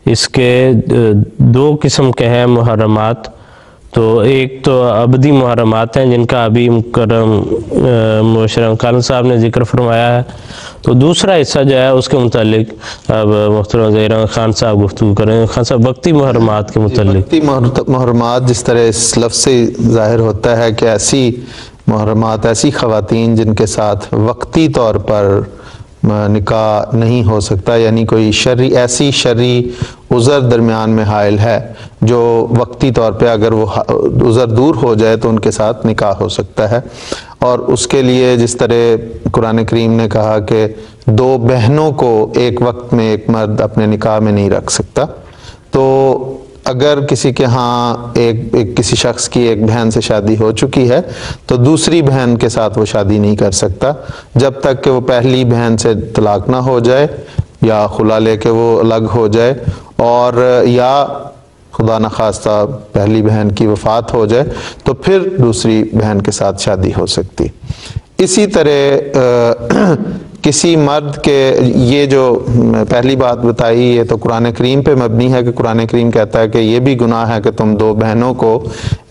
اس کے دو قسم کے ہیں محرمات. تو ایک تو ابدی محرمات ہیں جن کا ابھی مکرم محترم خالد صاحب نے ذکر فرمایا ہے. تو دوسرا حصہ جو ہے اس کے متعلق اب محترم ظہیر احمد خان صاحب گفتگو کریں. خان صاحب وقتی محرمات کے متعلق. وقتی محرمات جس طرح اس لفظ سے ظاہر ہوتا ہے کہ ایسی محرمات، ایسی خواتین جن کے ساتھ وقتی طور پر نکاح نہیں ہو سکتا، یعنی کوئی ایسی شرعی عذر درمیان میں حائل ہے جو وقتی طور پہ اگر وہ عذر دور ہو جائے تو ان کے ساتھ نکاح ہو سکتا ہے. اور اس کے لیے جس طرح قرآن کریم نے کہا کہ دو بہنوں کو ایک وقت میں ایک مرد اپنے نکاح میں نہیں رکھ سکتا، تو اگر کسی کے ہاں کسی شخص کی ایک بہن سے شادی ہو چکی ہے تو دوسری بہن کے ساتھ وہ شادی نہیں کر سکتا جب تک کہ وہ پہلی بہن سے طلاق نہ ہو جائے یا خلا لے کے وہ الگ ہو جائے، اور یا خدا نخواستہ پہلی بہن کی وفات ہو جائے تو پھر دوسری بہن کے ساتھ شادی ہو سکتی. اسی طرح کسی مرد کے، یہ جو پہلی بات بتائی یہ تو قرآن کریم پہ مبنی ہے کہ قرآن کریم کہتا ہے کہ یہ بھی گناہ ہے کہ تم دو بہنوں کو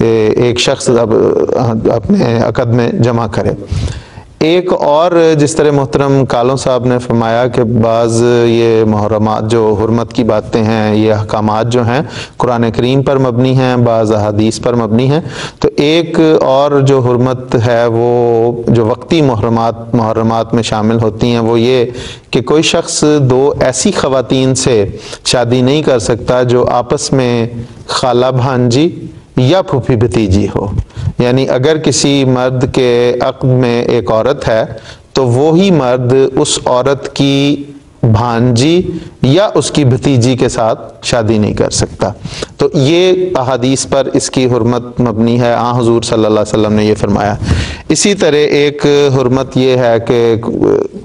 ایک شخص اپنے عقد میں جمع کرے. ایک اور جس طرح محترم کالوں صاحب نے فرمایا کہ بعض یہ محرمات جو حرمت کی باتیں ہیں، یہ احکامات جو ہیں قرآن کریم پر مبنی ہیں، بعض احادیث پر مبنی ہیں. تو ایک اور جو حرمت ہے وہ جو وقتی محرمات میں شامل ہوتی ہیں وہ یہ کہ کوئی شخص دو ایسی خواتین سے شادی نہیں کر سکتا جو آپس میں خالہ بھانجی یا پھوپھی بھتیجی ہو. یعنی اگر کسی مرد کے عقد میں ایک عورت ہے تو وہی مرد اس عورت کی بھانجی یا اس کی بھتیجی کے ساتھ شادی نہیں کر سکتا. تو یہ احادیث پر اس کی حرمت مبنی ہے، حضور صلی اللہ علیہ وسلم نے یہ فرمایا. اسی طرح ایک حرمت یہ ہے کہ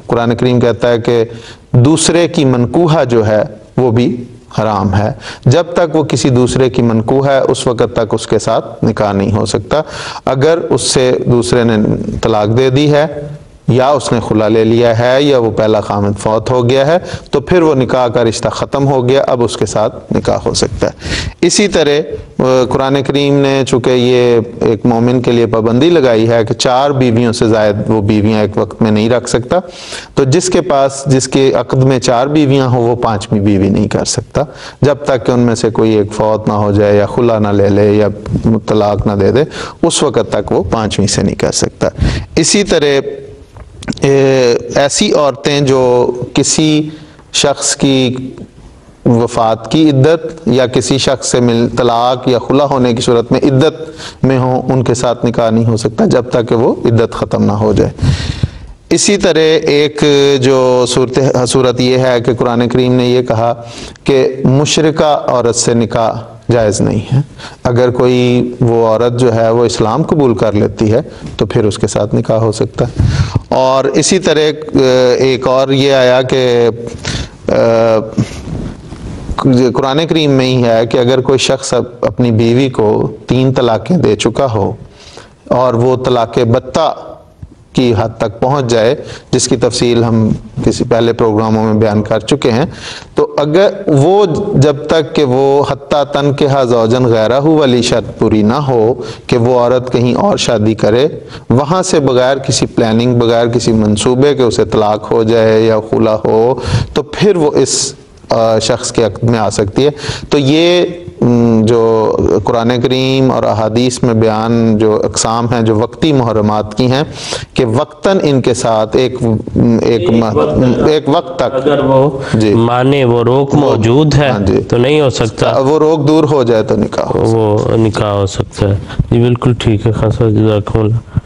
قرآن کریم کہتا ہے کہ دوسرے کی منکوحہ جو ہے وہ بھی حرام ہے. جب تک وہ کسی دوسرے کی منکوح ہے اس وقت تک اس کے ساتھ نکاح نہیں ہو سکتا. اگر اس سے دوسرے نے طلاق دے دی ہے یا اس نے خلا لے لیا ہے یا وہ پہلا خامد فوت ہو گیا ہے تو پھر وہ نکاح کا رشتہ ختم ہو گیا، اب اس کے ساتھ نکاح ہو سکتا ہے. اسی طرح قرآن کریم نے چونکہ یہ ایک مومن کے لیے پابندی لگائی ہے کہ 4 بیویوں سے زائد وہ بیویاں ایک وقت میں نہیں رکھ سکتا، تو جس کے عقد میں 4 بیویاں ہوں وہ 5ویں بیوی نہیں کر سکتا جب تک کہ ان میں سے کوئی ایک فوت نہ ہو جائے یا خلا نہ لے لے یا طلاق نہ دے دے، اس وقت تک وہ 5ویں سے نہیں کر سکتا. اسی طرح ایسی عورتیں جو کسی شخص کی وفات کی عدت یا کسی شخص سے طلاق یا خلا ہونے کی صورت میں عدت میں ہوں، ان کے ساتھ نکاح نہیں ہو سکتا جب تک کہ وہ عدت ختم نہ ہو جائے. اسی طرح ایک جو صورت یہ ہے کہ قرآن کریم نے یہ کہا کہ مشرکہ عورت سے نکاح جائز نہیں ہے. اگر کوئی وہ عورت جو ہے وہ اسلام قبول کر لیتی ہے تو پھر اس کے ساتھ نکاح ہو سکتا ہے. اور اسی طرح ایک اور یہ آیا کہ قرآن کریم میں ہی ہے کہ اگر کوئی شخص اپنی بیوی کو 3 طلاقیں دے چکا ہو اور وہ طلاق بتہ کی حد تک پہنچ جائے، جس کی تفصیل ہم کسی پہلے پروگراموں میں بیان کر چکے ہیں، تو اگر وہ جب تک کہ وہ حتیٰ تنکحہ زوجن غیرہ والی شرط پوری نہ ہو کہ وہ عورت کہیں اور شادی کرے، وہاں سے بغیر کسی پلاننگ، بغیر کسی منصوبے کہ اسے طلاق ہو جائے یا خلا ہو، تو پھر وہ اس شخص کے عقد میں آ سکتی ہے. تو یہ جو قرآن کریم اور احادیث میں بیان جو اقسام ہیں جو وقتی محرمات کی ہیں کہ وقتاً ان کے ساتھ ایک وقت تک اگر وہ مانے وہ روک موجود ہے تو نہیں ہو سکتا، وہ روک دور ہو جائے تو نکاح ہو سکتا ہے. جی بالکل ٹھیک ہے خاصا، جزاکم اللہ.